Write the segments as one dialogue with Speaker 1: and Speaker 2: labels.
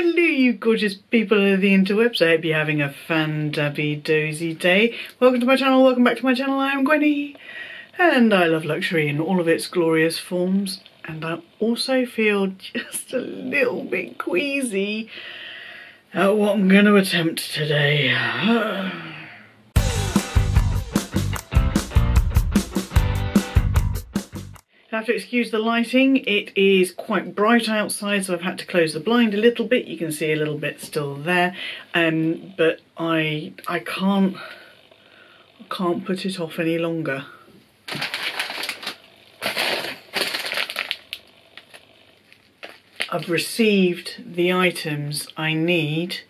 Speaker 1: Hello you gorgeous people of the interwebs, I hope you're having a fan-dabby-dozy day. Welcome to my channel, welcome back to my channel, I am Gwenny. And I love luxury in all of its glorious forms. And I also feel just a little bit queasy at what I'm going to attempt today. I have to excuse the lighting, it is quite bright outside, so I've had to close the blind a little bit. You can see a little bit still there, but I can't put it off any longer. I've received the items I need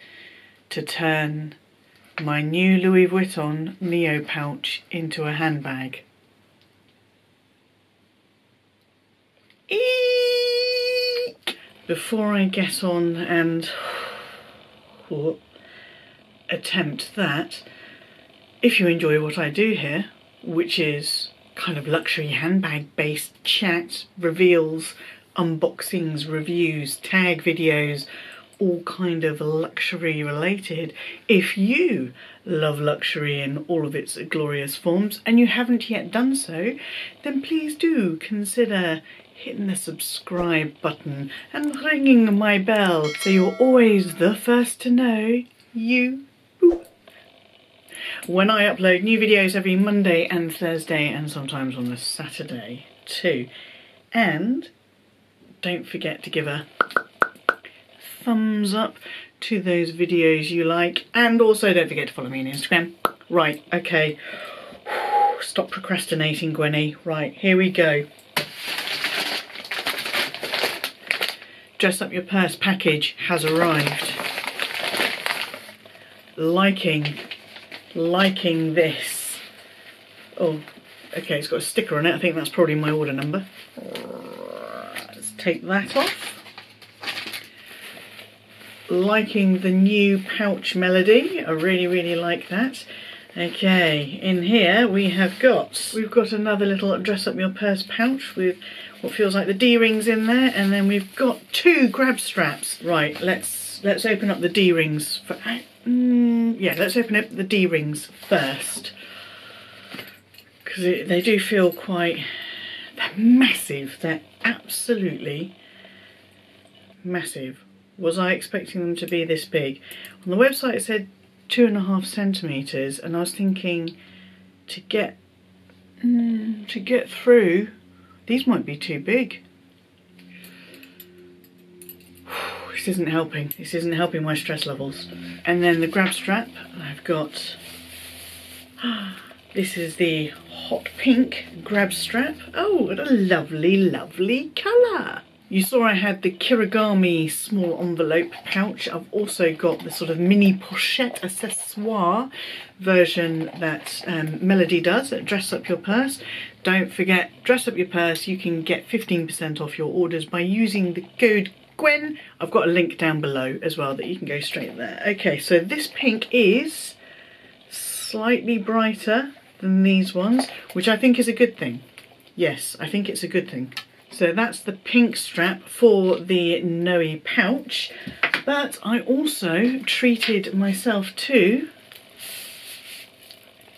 Speaker 1: to turn my new Louis Vuitton Neo pouch into a handbag. Before I get on and attempt that, if you enjoy what I do here, which is kind of luxury handbag based chat, reveals, unboxings, reviews, tag videos, all kind of luxury related. If you love luxury in all of its glorious forms and you haven't yet done so, then please do consider hitting the subscribe button and ringing my bell so you're always the first to know when I upload new videos every Monday and Thursday and sometimes on a Saturday too. And don't forget to give a thumbs up to those videos you like, and also don't forget to follow me on Instagram. Right, okay, stop procrastinating, Gwenny. Right, here we go. Dress Up Your Purse package has arrived. Liking this. Oh, okay, it's got a sticker on it. I think that's probably my order number. Let's take that off. Liking the new pouch melody. I really like that. Okay, in here we've got another little Dress Up Your Purse pouch with what feels like the D-rings in there, and then we've got two grab straps. Right, let's open up the D-rings. Yeah, let's open up the D-rings first, because they do feel quite. They're massive. They're absolutely massive. Was I expecting them to be this big? On the website it said 2.5 centimetres, and I was thinking to get through, these might be too big. This isn't helping. This isn't helping my stress levels. And then the grab strap, I've got, this is the hot pink grab strap. Oh, what a lovely colour. You saw I had the Kirigami small envelope pouch. I've also got the sort of mini pochette accessoire version that Melody does at Dress Up Your Purse. Don't forget, Dress Up Your Purse, you can get 15% off your orders by using the code Gwen. I've got a link down below as well that you can go straight there. Okay, so this pink is slightly brighter than these ones, which I think is a good thing. Yes, I think it's a good thing. So that's the pink strap for the Noe pouch, but I also treated myself to,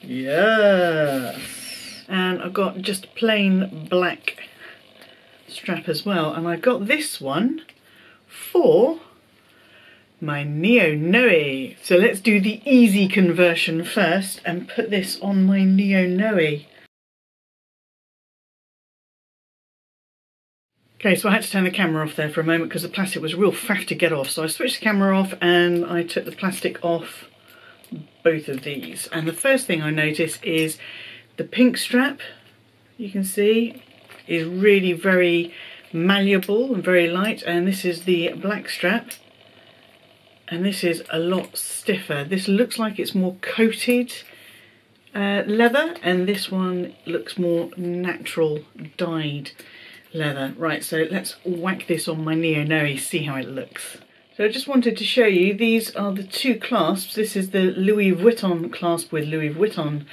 Speaker 1: yes, and I've got just plain black strap as well, and I got this one for my Neo Noe. So let's do the easy conversion first and put this on my Neo Noe. Okay, so I had to turn the camera off there for a moment because the plastic was real faff to get off. So I switched the camera off and I took the plastic off both of these. And the first thing I notice is the pink strap, you can see, is really very malleable and very light. And this is the black strap. And this is a lot stiffer. This looks like it's more coated leather, and this one looks more natural dyed leather. Right, so let's whack this on my Neo Noe, see how it looks. So I just wanted to show you, these are the two clasps. This is the Louis Vuitton clasp with Louis Vuitton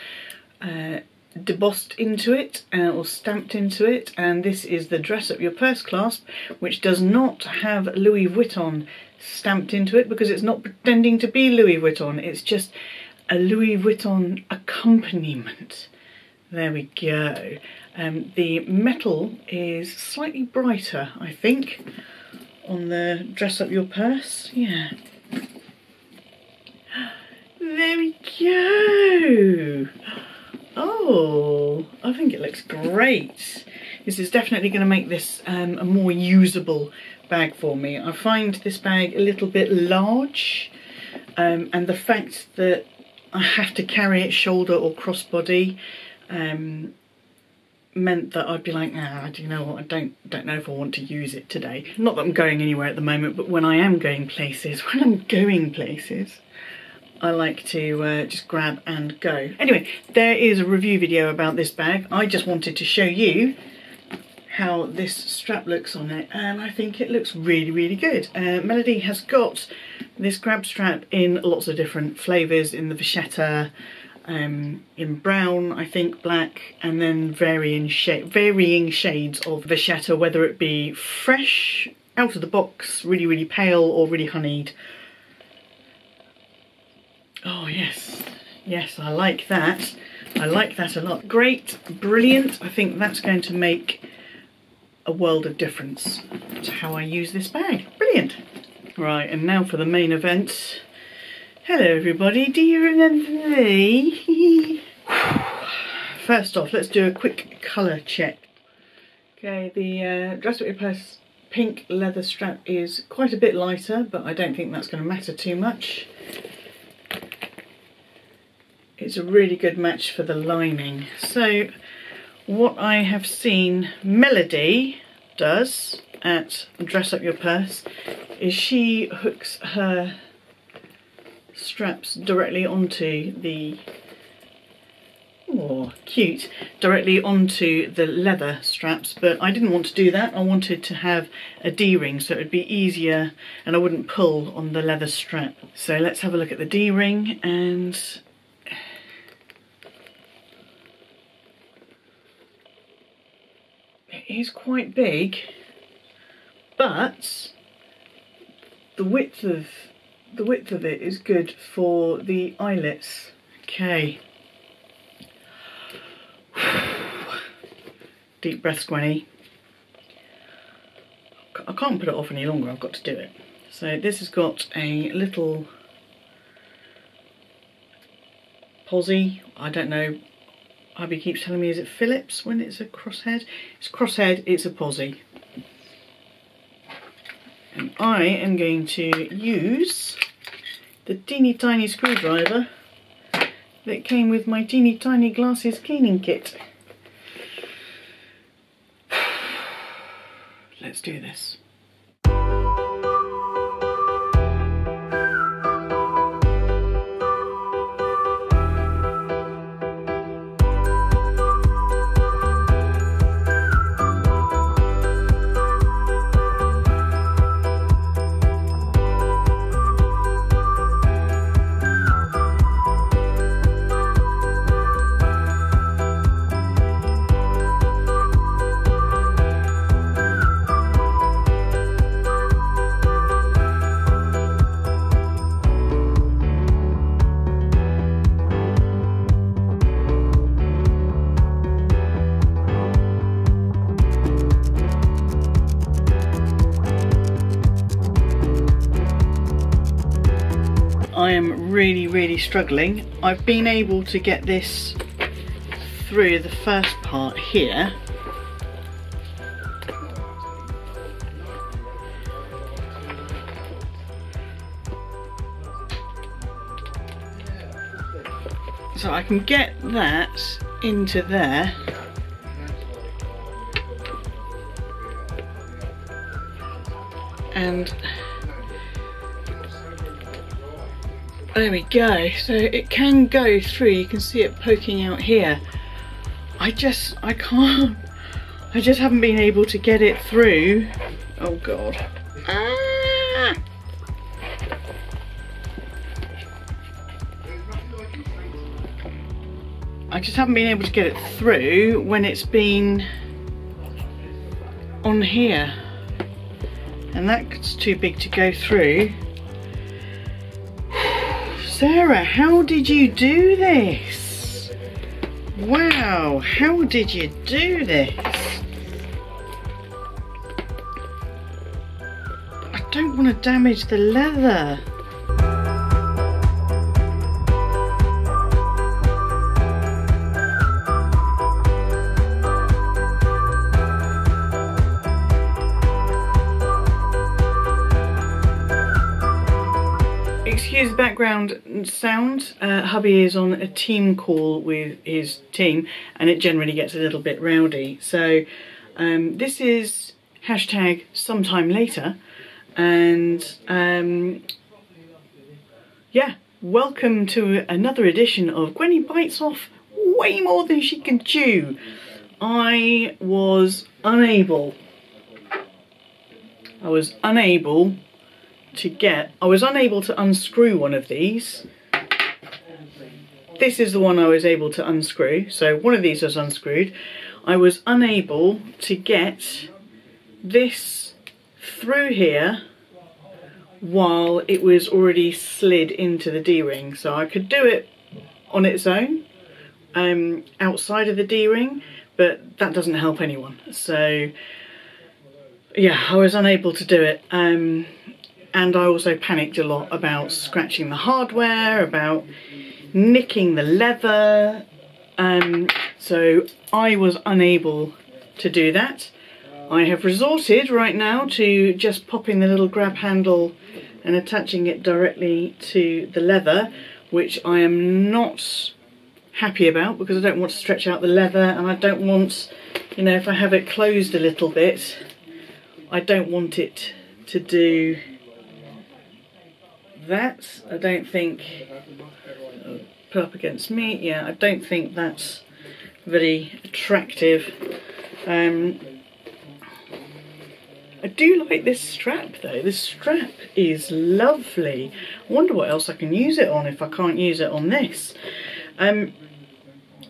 Speaker 1: debossed into it or stamped into it, and this is the Dress Up Your Purse clasp, which does not have Louis Vuitton stamped into it because it's not pretending to be Louis Vuitton, it's just a Louis Vuitton accompaniment. There we go. The metal is slightly brighter, I think, on the Dress Up Your Purse. Yeah. There we go. Oh, I think it looks great. This is definitely going to make this a more usable bag for me. I find this bag a little bit large, and the fact that I have to carry it shoulder or crossbody meant that I'd be like, do you know what, I don't know if I want to use it today. Not that I'm going anywhere at the moment, but when I am going places, I like to just grab and go. Anyway, there is a review video about this bag. I just wanted to show you how this strap looks on it, and I think it looks really, really good. Melody has got this grab strap in lots of different flavours, in the vachetta, in brown, I think, black, and then varying shades of vachetta, whether it be fresh, out of the box, really, really pale, or really honeyed. Oh yes, yes, I like that. I like that a lot. Great, brilliant. I think that's going to make a world of difference to how I use this bag. Brilliant. Right, and now for the main event. Hello everybody, do you remember me? First off, let's do a quick colour check. Okay, the Dress Up Your Purse pink leather strap is quite a bit lighter, but I don't think that's going to matter too much. It's a really good match for the lining. So what I have seen Melody does at Dress Up Your Purse is she hooks her straps directly onto the, oh cute, directly onto the leather straps, but I didn't want to do that. I wanted to have a D-ring so it would be easier and I wouldn't pull on the leather strap. So let's have a look at the D-ring, and it is quite big, but the width of it is good for the eyelets. Okay. Deep breaths, Gwenny. I can't put it off any longer, I've got to do it. So this has got a little posy, I don't know, hubby keeps telling me, is it Phillips when it's a crosshead? It's crosshead, it's a posy. And I am going to use the teeny tiny screwdriver that came with my teeny tiny glasses cleaning kit. Let's do this. I am really struggling. I've been able to get this through the first part here. So I can get that into there. And there we go, so it can go through, you can see it poking out here. I just haven't been able to get it through. Oh god. Ah! I just haven't been able to get it through when it's been on here, and that's too big to go through. Sarah, how did you do this? Wow, how did you do this? I don't want to damage the leather. Excuse the background sound. Hubby is on a team call with his team and it generally gets a little bit rowdy. So this is hashtag sometime later, and yeah, welcome to another edition of Gwenny Bites Off way more than she can chew. I was unable to unscrew one of these. This is the one I was able to unscrew. So one of these was unscrewed. I was unable to get this through here while it was already slid into the D-ring. So I could do it on its own outside of the D-ring, but that doesn't help anyone. So yeah, I was unable to do it. And I also panicked a lot about scratching the hardware, about nicking the leather. So I was unable to do that. I have resorted right now to just popping the little grab handle and attaching it directly to the leather, which I am not happy about because I don't want to stretch out the leather, and I don't want, you know, if I have it closed a little bit, I don't want it to do that. I don't think, put up against me, yeah, I don't think that's very attractive. I do like this strap though. This strap is lovely. I wonder what else I can use it on if I can't use it on this.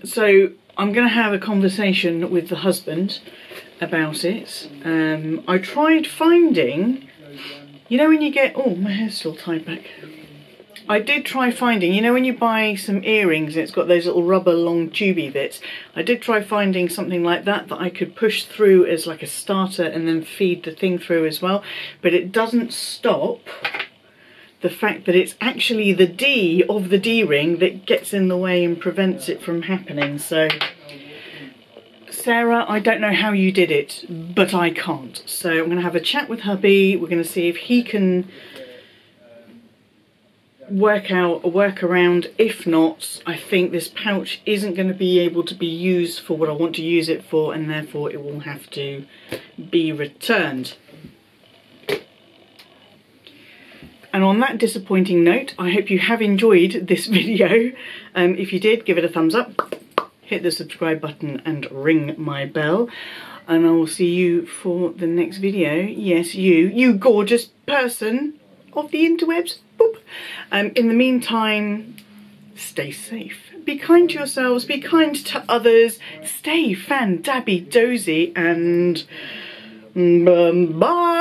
Speaker 1: So I'm going to have a conversation with the husband about it. I tried finding, you know when you get, oh, my hair's still tied back. I did try finding, you know when you buy some earrings and it's got those little rubber long tubey bits, I did try finding something like that I could push through as like a starter and then feed the thing through as well, but it doesn't stop the fact that it's actually the D of the D-ring that gets in the way and prevents it from happening. So Sarah, I don't know how you did it, but I can't. So I'm going to have a chat with hubby. We're going to see if he can work out a workaround. If not, I think this pouch isn't going to be able to be used for what I want to use it for, and therefore it will have to be returned. And on that disappointing note, I hope you have enjoyed this video. If you did, give it a thumbs up, hit the subscribe button and ring my bell, and I will see you for the next video. Yes, you gorgeous person of the interwebs. Boop. In the meantime, stay safe, be kind to yourselves, be kind to others, stay fan-dabby-dozy, and bye.